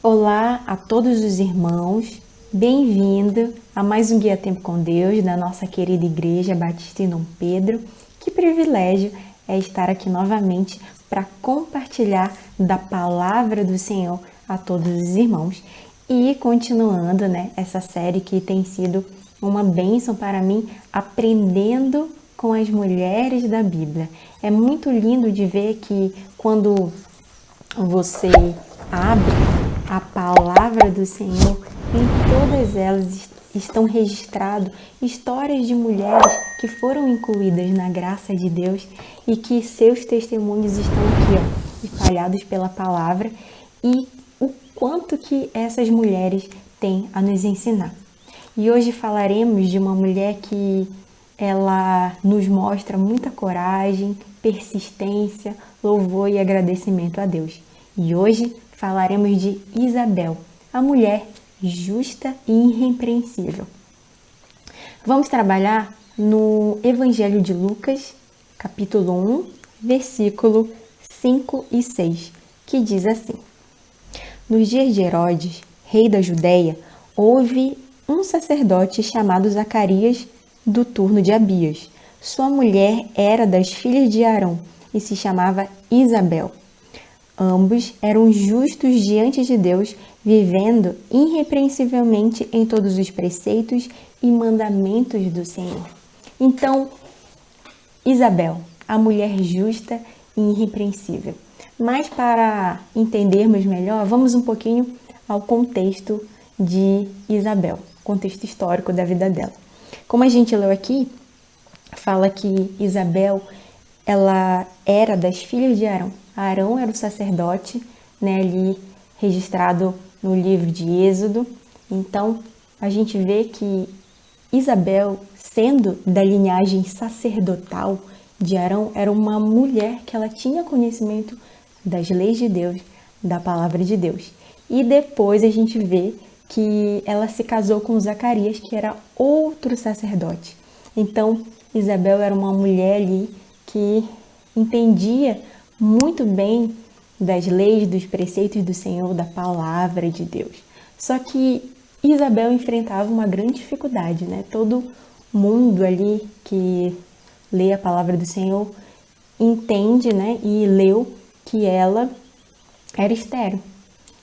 Olá a todos os irmãos, bem-vindo a mais um Guia Tempo com Deus da nossa querida Igreja Batista em Dom Pedro. Que privilégio é estar aqui novamente para compartilhar da Palavra do Senhor a todos os irmãos. E continuando, essa série que tem sido uma bênção para mim, aprendendo com as mulheres da Bíblia. É muito lindo de ver que quando você abre a palavra do Senhor, em todas elas estão registradas histórias de mulheres que foram incluídas na graça de Deus e que seus testemunhos estão aqui, espalhados pela palavra, e o quanto que essas mulheres têm a nos ensinar. E hoje falaremos de uma mulher que ela nos mostra muita coragem, persistência, louvor e agradecimento a Deus. E hoje falaremos de Isabel, a mulher justa e irrepreensível. Vamos trabalhar no Evangelho de Lucas, capítulo 1, versículo 5 e 6, que diz assim: Nos dias de Herodes, rei da Judeia, houve um sacerdote chamado Zacarias, do turno de Abias. Sua mulher era das filhas de Arão e se chamava Isabel. Ambos eram justos diante de Deus, vivendo irrepreensivelmente em todos os preceitos e mandamentos do Senhor. Então, Isabel, a mulher justa e irrepreensível. Mas para entendermos melhor, vamos um pouquinho ao contexto de Isabel, contexto histórico da vida dela. Como a gente leu aqui, fala que Isabel, ela era das filhas de Arão. Arão era o sacerdote, ali registrado no livro de Êxodo. Então, a gente vê que Isabel, sendo da linhagem sacerdotal de Arão, era uma mulher que ela tinha conhecimento das leis de Deus, da palavra de Deus. E depois a gente vê que ela se casou com Zacarias, que era outro sacerdote. Então, Isabel era uma mulher ali que entendia muito bem das leis, dos preceitos do Senhor, da palavra de Deus. Só que Isabel enfrentava uma grande dificuldade, Todo mundo ali que lê a palavra do Senhor entende, e leu que ela era estéril.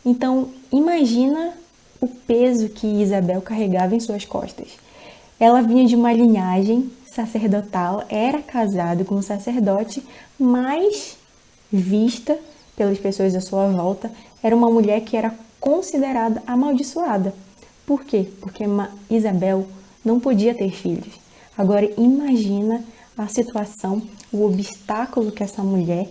Então, imagina o peso que Isabel carregava em suas costas. Ela vinha de uma linhagem sacerdotal, era casada com um sacerdote, mas vista pelas pessoas à sua volta, era uma mulher que era considerada amaldiçoada. Por quê? Porque Isabel não podia ter filhos. Agora imagina a situação, o obstáculo que essa mulher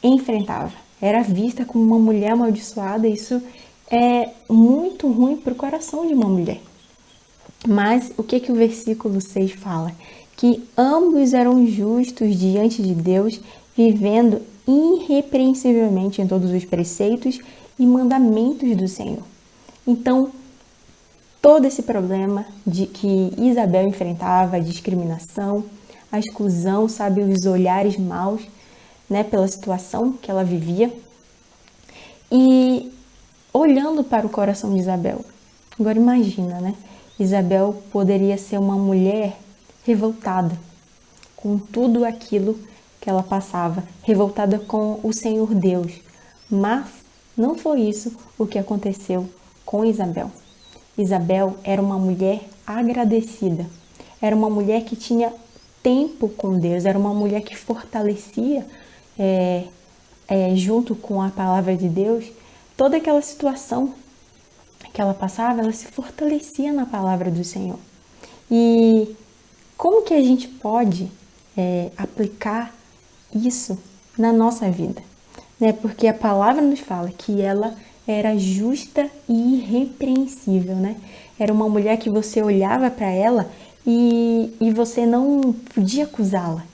enfrentava. Era vista como uma mulher amaldiçoada, isso é muito ruim para o coração de uma mulher. Mas o que o versículo 6 fala? Que ambos eram justos diante de Deus, vivendo irrepreensivelmente em todos os preceitos e mandamentos do Senhor. Então, todo esse problema de que Isabel enfrentava, a discriminação, a exclusão, os olhares maus, pela situação que ela vivia. E olhando para o coração de Isabel, agora imagina, Isabel poderia ser uma mulher revoltada com tudo aquilo que ela passava, revoltada com o Senhor Deus. Mas não foi isso o que aconteceu com Isabel. Isabel era uma mulher agradecida, era uma mulher que tinha tempo com Deus, era uma mulher que fortalecia junto com a palavra de Deus, toda aquela situação que ela passava, ela se fortalecia na palavra do Senhor. E como que a gente pode aplicar isso na nossa vida? Porque a palavra nos fala que ela era justa e irrepreensível, Era uma mulher que você olhava para ela e você não podia acusá-la,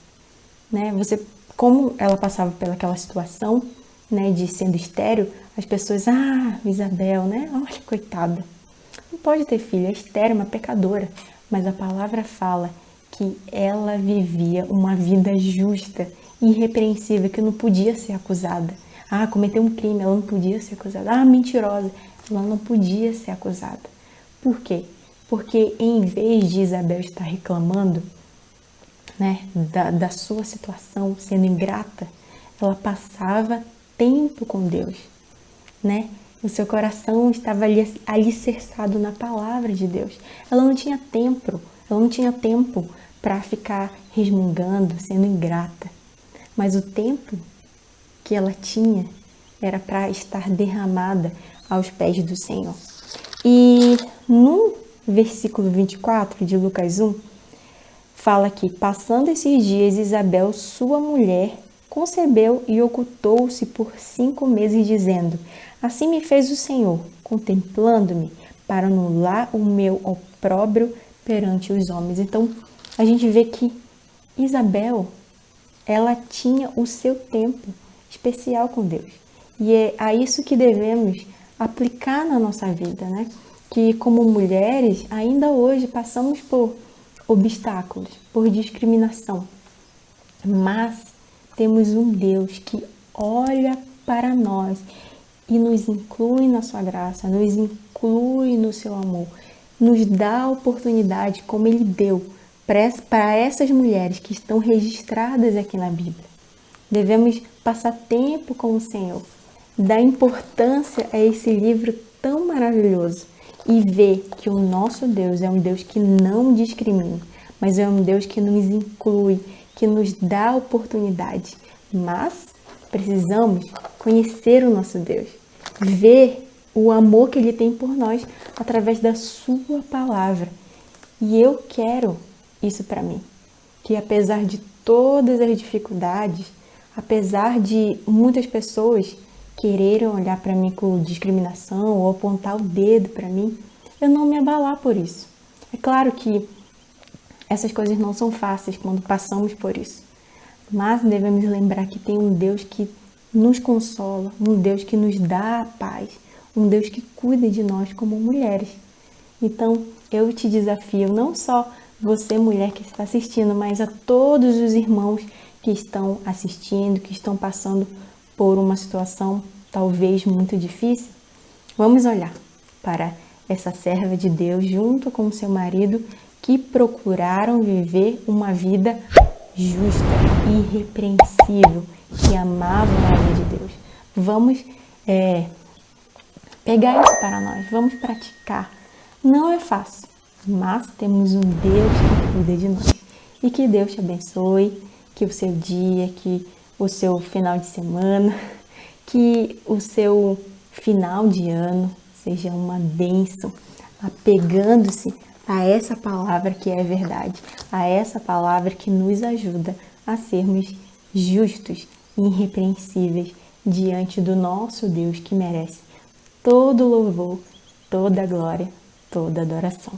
como ela passava pelaquela situação, de sendo estéril, as pessoas, Isabel, olha, coitada, não pode ter filho, é estéril, uma pecadora. Mas a palavra fala que ela vivia uma vida justa, irrepreensível, que não podia ser acusada. Cometeu um crime, ela não podia ser acusada. Mentirosa, ela não podia ser acusada. Por quê? Porque em vez de Isabel estar reclamando, né, da sua situação, sendo ingrata, ela passava tempo com Deus, né? O seu coração estava alicerçado na palavra de Deus. Ela não tinha tempo para ficar resmungando, sendo ingrata. Mas o tempo que ela tinha era para estar derramada aos pés do Senhor. E no versículo 24 de Lucas 1, fala que, passando esses dias, Isabel, sua mulher, concebeu e ocultou-se por 5 meses, dizendo: assim me fez o Senhor, contemplando-me, para anular o meu opróbrio perante os homens. Então, a gente vê que Isabel, ela tinha o seu tempo especial com Deus. E é a isso que devemos aplicar na nossa vida, né? Que como mulheres, ainda hoje passamos por obstáculos, por discriminação. Mas temos um Deus que olha para nós e nos inclui na sua graça, nos inclui no seu amor, nos dá a oportunidade, como Ele deu para essas mulheres que estão registradas aqui na Bíblia. Devemos passar tempo com o Senhor, dar importância a esse livro tão maravilhoso e ver que o nosso Deus é um Deus que não discrimina, mas é um Deus que nos inclui, que nos dá oportunidade. Mas precisamos conhecer o nosso Deus, ver o amor que Ele tem por nós através da sua palavra. E eu quero isso para mim, que apesar de todas as dificuldades, apesar de muitas pessoas quererem olhar para mim com discriminação ou apontar o dedo para mim, eu não me abalar por isso. É claro que essas coisas não são fáceis quando passamos por isso, mas devemos lembrar que tem um Deus que nos consola, um Deus que nos dá a paz, um Deus que cuida de nós como mulheres. Então, eu te desafio, não só você, mulher que está assistindo, mas a todos os irmãos que estão assistindo, que estão passando por uma situação talvez muito difícil. Vamos olhar para essa serva de Deus junto com seu marido que procuraram viver uma vida justa, irrepreensível, que amavam a lei de Deus. Vamos pegar isso para nós, vamos praticar. Não é fácil, mas temos um Deus que cuida de nós. E que Deus te abençoe, que o seu dia, que o seu final de semana, que o seu final de ano seja uma bênção, apegando-se a essa palavra que é verdade, a essa palavra que nos ajuda a sermos justos e irrepreensíveis diante do nosso Deus que merece todo louvor, toda glória, toda adoração.